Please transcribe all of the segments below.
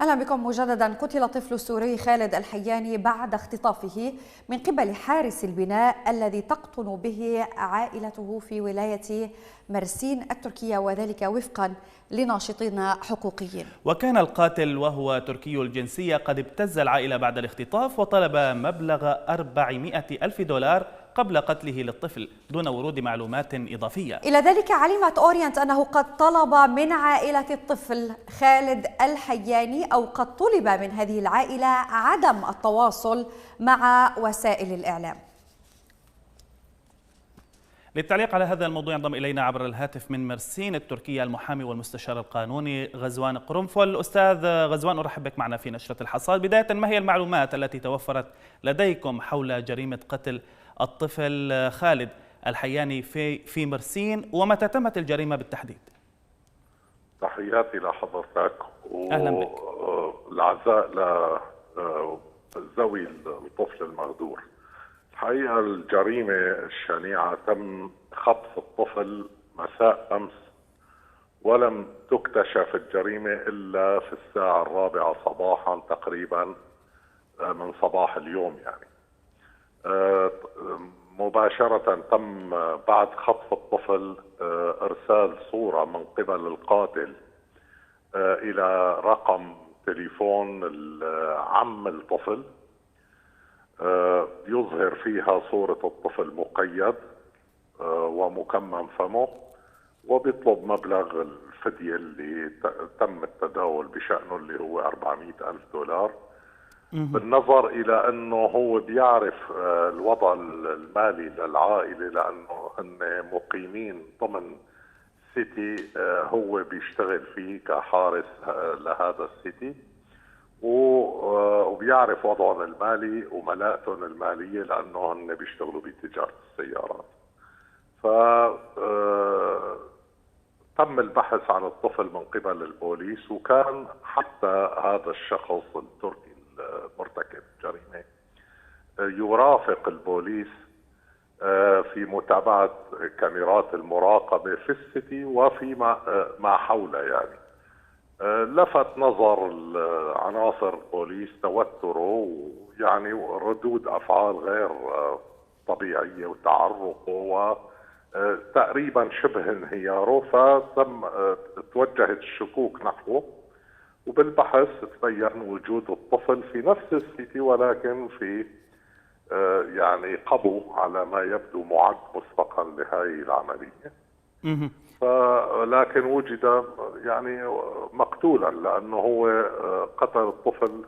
أهلا بكم مجددا. قتل الطفل السوري خالد الحياني بعد اختطافه من قبل حارس البناء الذي تقطن به عائلته في ولاية مرسين التركية، وذلك وفقا لناشطين حقوقيين. وكان القاتل وهو تركي الجنسية قد ابتز العائلة بعد الاختطاف وطلب مبلغ 400 ألف دولار قبل قتله للطفل دون ورود معلومات إضافية. إلى ذلك علمت أورينت أنه قد طلب من عائلة الطفل خالد الحياني أو قد طلب من هذه العائلة عدم التواصل مع وسائل الإعلام. للتعليق على هذا الموضوع ينضم إلينا عبر الهاتف من مرسين التركية المحامي والمستشار القانوني غزوان قرنفل. أستاذ غزوان، أرحب بك معنا في نشرة الحصاد. بداية، ما هي المعلومات التي توفرت لديكم حول جريمة قتل الطفل خالد الحياني في مرسين، ومتى تمت الجريمة بالتحديد؟ تحياتي لحضرتك أهلا بك. والعزاء لذوي الطفل المغدور. الحقيقة الجريمة الشنيعة تم خطف الطفل مساء أمس، ولم تكتشف الجريمة إلا في الساعة 4 صباحا تقريبا من صباح اليوم. يعني مباشرة تم بعد خطف الطفل إرسال صورة من قبل القاتل إلى رقم تليفون عم الطفل يظهر فيها صورة الطفل مقيد ومكمم فمه، وبيطلب مبلغ الفدية اللي تم التداول بشأنه اللي هو 400 ألف دولار. بالنظر إلى أنه هو بيعرف الوضع المالي للعائلة، لأنه هن مقيمين ضمن سيتي هو بيشتغل فيه كحارس لهذا السيتي، وبيعرف وضعهم المالي وملاءتهم المالية لأنه هن بيشتغلوا بتجارة السيارات. تم البحث عن الطفل من قبل البوليس، وكان حتى هذا الشخص التركي مرتكب الجريمة يرافق البوليس في متابعة كاميرات المراقبة في السيتي وفي ما حوله. يعني لفت نظر عناصر البوليس توتره، يعني ردود أفعال غير طبيعية وتعرقه وتقريبا شبه انهياره، فتم توجهت الشكوك نحوه، وبالبحث تبين وجود الطفل في نفس السيتي ولكن في يعني قبو على ما يبدو معد مسبقا لهذه العملية. لكن وجد يعني مقتولا، لأنه هو قتل الطفل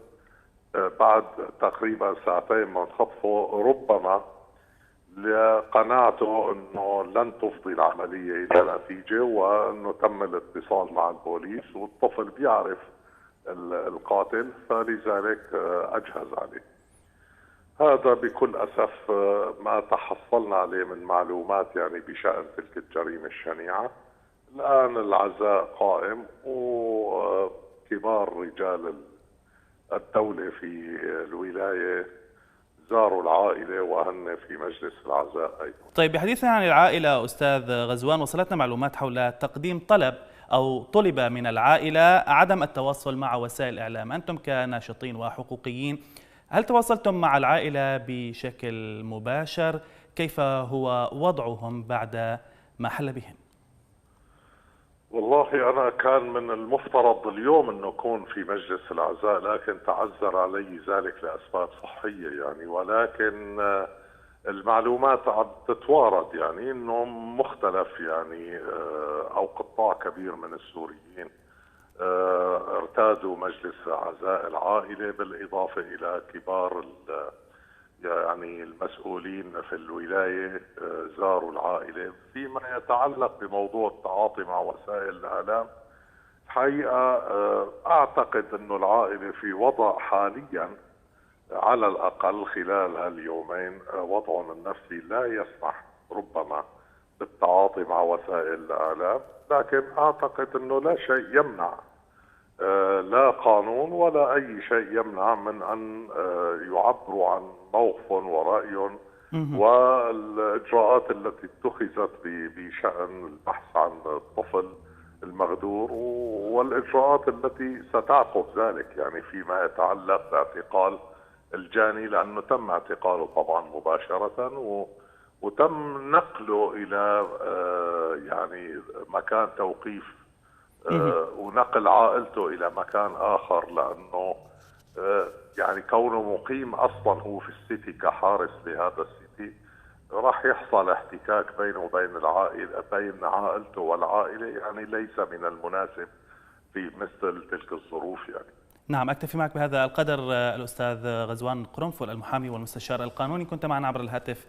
بعد تقريبا ساعتين من خطفه، ربما لقناعته أنه لن تفضي العملية إلى نتيجة، وأنه تم الاتصال مع البوليس والطفل بيعرف القاتل، فلذلك أجهز عليه. هذا بكل أسف ما تحصلنا عليه من معلومات يعني بشأن تلك الجريمة الشنيعة. الآن العزاء قائم، وكبار رجال الدولة في الولاية زاروا العائلة وهن في مجلس العزاء أيضا. طيب، بحديثنا عن العائلة أستاذ غزوان، وصلتنا معلومات حول تقديم طلب أو طلب من العائلة عدم التواصل مع وسائل الإعلام. أنتم كناشطين وحقوقيين، هل تواصلتم مع العائلة بشكل مباشر؟ كيف هو وضعهم بعد ما حل بهم؟ والله أنا كان من المفترض اليوم أنه أكون في مجلس العزاء، لكن تعذر علي ذلك لأسباب صحية يعني. ولكن المعلومات عم تتوارد يعني أنه مختلف يعني أو قطاع كبير من السوريين ارتادوا مجلس عزاء العائلة، بالإضافة إلى كبار يعني المسؤولين في الولاية زاروا العائلة. فيما يتعلق بموضوع التعاطي مع وسائل الإعلام، الحقيقة أعتقد أنه العائلة في وضع حاليا على الأقل خلال هاليومين وضعهم النفسي لا يسمح ربما بالتعاطي مع وسائل الإعلام، لكن أعتقد أنه لا شيء يمنع، لا قانون ولا أي شيء يمنع من أن يعبروا عن موقفهم ورأيهم والإجراءات التي اتخذت بشأن البحث عن الطفل المغدور والإجراءات التي ستعقب ذلك، يعني فيما يتعلق باعتقال الجاني، لأنه تم اعتقاله طبعا مباشرة وتم نقله إلى يعني مكان توقيف ونقل عائلته إلى مكان آخر، لأنه يعني كونه مقيم أصلا هو في السيتي كحارس لهذا السيتي راح يحصل احتكاك بينه وبين العائلة، بين عائلته والعائلة، يعني ليس من المناسب في مثل تلك الظروف يعني. نعم، أكتفي معك بهذا القدر. الأستاذ غزوان قرنفل المحامي والمستشار القانوني كنت معنا عبر الهاتف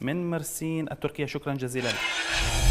من مرسين التركية، شكرا جزيلا لك.